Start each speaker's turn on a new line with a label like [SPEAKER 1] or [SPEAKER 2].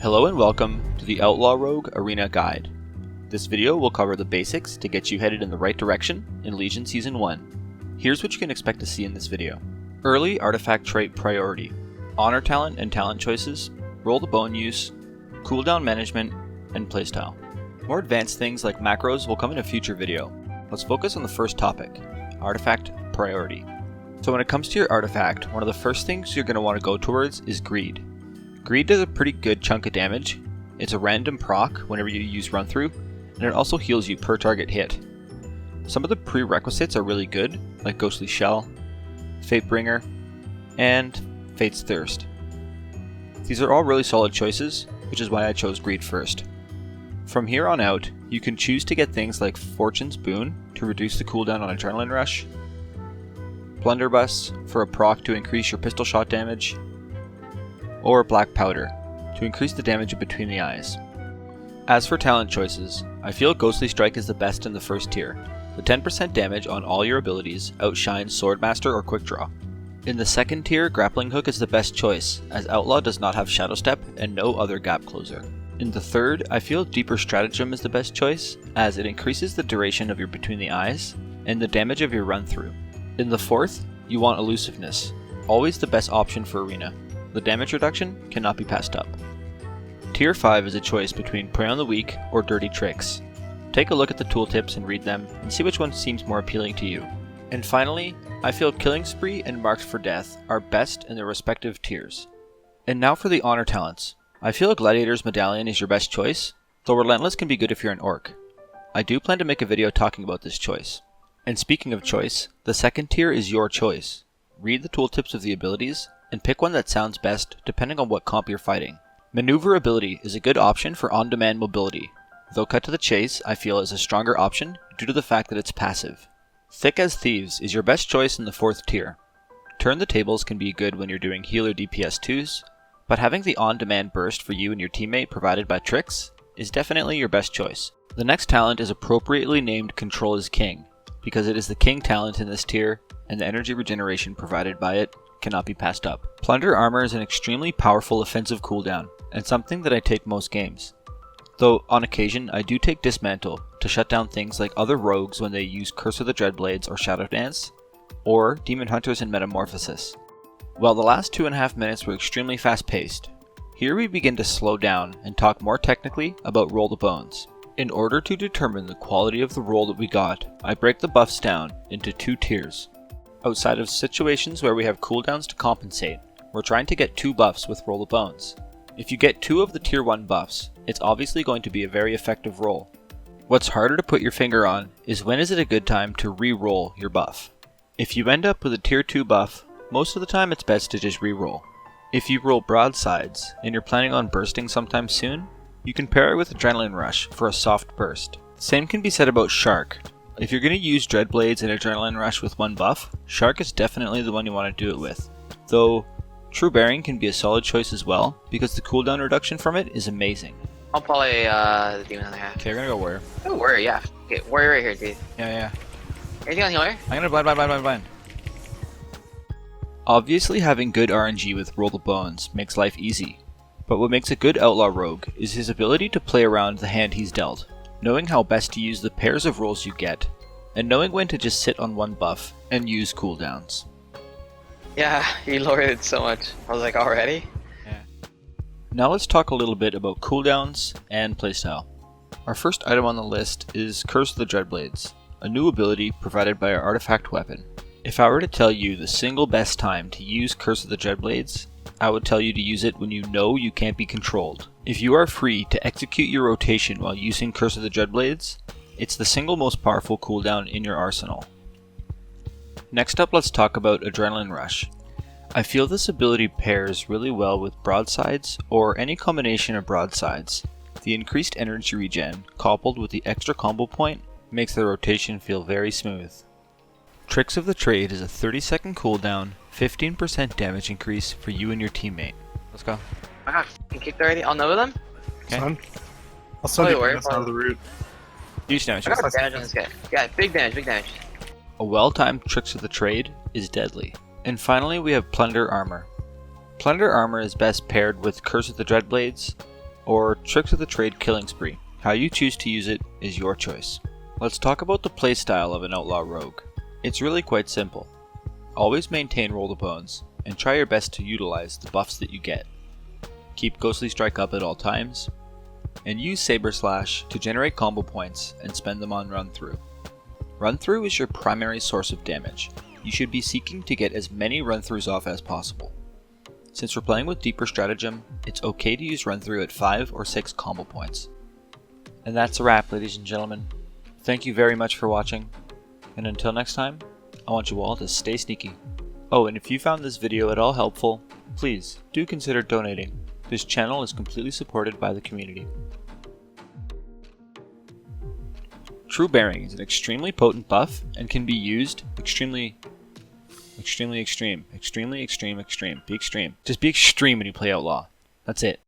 [SPEAKER 1] Hello and welcome to the Outlaw Rogue Arena Guide. This video will cover the basics to get you headed in the right direction in Legion Season 1. Here's what you can expect to see in this video. Early artifact trait priority, honor talent and talent choices, roll the bone use, cooldown management, and playstyle. More advanced things like macros will come in a future video. Let's focus on the first topic, artifact priority. So when it comes to your artifact, one of the first things you're going to want to go towards is greed. Greed does a pretty good chunk of damage. It's a random proc whenever you use run through, and it also heals you per target hit. Some of the prerequisites are really good, like Ghostly Shell, Fatebringer, and Fate's Thirst. These are all really solid choices, which is why I chose Greed first. From here on out, you can choose to get things like Fortune's Boon to reduce the cooldown on Adrenaline Rush, Blunderbuss for a proc to increase your pistol shot damage, or Black Powder to increase the damage between the eyes. As for talent choices, I feel Ghostly Strike is the best in the first tier. The 10% damage on all your abilities outshines Swordmaster or Quick Draw. In the second tier, Grappling Hook is the best choice, as Outlaw does not have Shadow Step and no other gap closer. In the third, I feel Deeper Stratagem is the best choice, as it increases the duration of your between the eyes and the damage of your run through. In the fourth, you want Elusiveness, always the best option for Arena. The damage reduction cannot be passed up. Tier 5 is a choice between Prey on the Weak or Dirty Tricks. Take a look at the tooltips and read them, and see which one seems more appealing to you. And finally, I feel Killing Spree and Marked for Death are best in their respective tiers. And now for the honor talents. I feel Gladiator's Medallion is your best choice, though Relentless can be good if you're an orc. I do plan to make a video talking about this choice. And speaking of choice, the second tier is your choice. Read the tooltips of the abilities, and pick one that sounds best depending on what comp you're fighting. Maneuverability is a good option for on-demand mobility, though Cut to the Chase I feel is a stronger option due to the fact that it's passive. Thick as Thieves is your best choice in the fourth tier. Turn the Tables can be good when you're doing healer DPS 2s, but having the on-demand burst for you and your teammate provided by Tricks is definitely your best choice. The next talent is appropriately named Control is King, because it is the king talent in this tier, and the energy regeneration provided by it cannot be passed up. Plunder Armor is an extremely powerful offensive cooldown, and something that I take most games. Though on occasion I do take Dismantle to shut down things like other rogues when they use Curse of the Dreadblades or Shadow Dance, or Demon Hunters in Metamorphosis. While the last 2.5 minutes were extremely fast paced, here we begin to slow down and talk more technically about Roll the Bones. In order to determine the quality of the roll that we got, I break the buffs down into 2 tiers. Outside of situations where we have cooldowns to compensate, we're trying to get 2 buffs with Roll the Bones. If you get 2 of the tier 1 buffs, it's obviously going to be a very effective roll. What's harder to put your finger on is when is it a good time to re-roll your buff. If you end up with a tier 2 buff, most of the time it's best to just re-roll. If you roll broadsides and you're planning on bursting sometime soon, you can pair it with Adrenaline Rush for a soft burst. Same can be said about Shark. If you're going to use Dreadblades and Adrenaline Rush with 1 buff, Shark is definitely the one you want to do it with. Though, True Bearing can be a solid choice as well, because the cooldown reduction from it is amazing.
[SPEAKER 2] I'll play the demon on the half.
[SPEAKER 1] Okay, we're gonna go Warrior.
[SPEAKER 2] Oh, Warrior, yeah. Okay, Warrior right here, dude.
[SPEAKER 1] Yeah.
[SPEAKER 2] Anything on healer?
[SPEAKER 1] I'm gonna blind. Obviously having good RNG with Roll the Bones makes life easy, but what makes a good Outlaw Rogue is his ability to play around the hand he's dealt, knowing how best to use the pairs of rolls you get, and knowing when to just sit on 1 buff and use cooldowns.
[SPEAKER 2] Yeah, you lowered it so much. I was like, already?
[SPEAKER 1] Yeah. Now let's talk a little bit about cooldowns and playstyle. Our first item on the list is Curse of the Dreadblades, a new ability provided by our artifact weapon. If I were to tell you the single best time to use Curse of the Dreadblades, I would tell you to use it when you know you can't be controlled. If you are free to execute your rotation while using Curse of the Dreadblades, it's the single most powerful cooldown in your arsenal. Next up, let's talk about Adrenaline Rush. I feel this ability pairs really well with broadsides or any combination of broadsides. The increased energy regen, coupled with the extra combo point, makes the rotation feel very smooth. Tricks of the Trade is a 30-second cooldown, 15% damage increase for you and your teammate. Let's go.
[SPEAKER 2] I got kicked already. I'll know them.
[SPEAKER 1] Okay.
[SPEAKER 3] I'll send you
[SPEAKER 2] Warrior,
[SPEAKER 3] out of the route.
[SPEAKER 1] Huge damage.
[SPEAKER 2] I got damage on this guy. Yeah, big damage.
[SPEAKER 1] A well-timed Tricks of the Trade is deadly. And finally we have Plunder Armor. Plunder Armor is best paired with Curse of the Dreadblades, or Tricks of the Trade Killing Spree. How you choose to use it is your choice. Let's talk about the playstyle of an Outlaw Rogue. It's really quite simple. Always maintain Roll the Bones, and try your best to utilize the buffs that you get. Keep Ghostly Strike up at all times, and use Saber Slash to generate combo points and spend them on Run Through. Run Through is your primary source of damage. You should be seeking to get as many Run Throughs off as possible. Since we're playing with deeper stratagem, it's okay to use Run Through at 5 or 6 combo points. And that's a wrap, ladies and gentlemen. Thank you very much for watching, and until next time, I want you all to stay sneaky. Oh, and if you found this video at all helpful, please do consider donating. This channel is completely supported by the community. True Bearing is an extremely potent buff and can be used extreme. Be extreme. Just be extreme when you play Outlaw. That's it.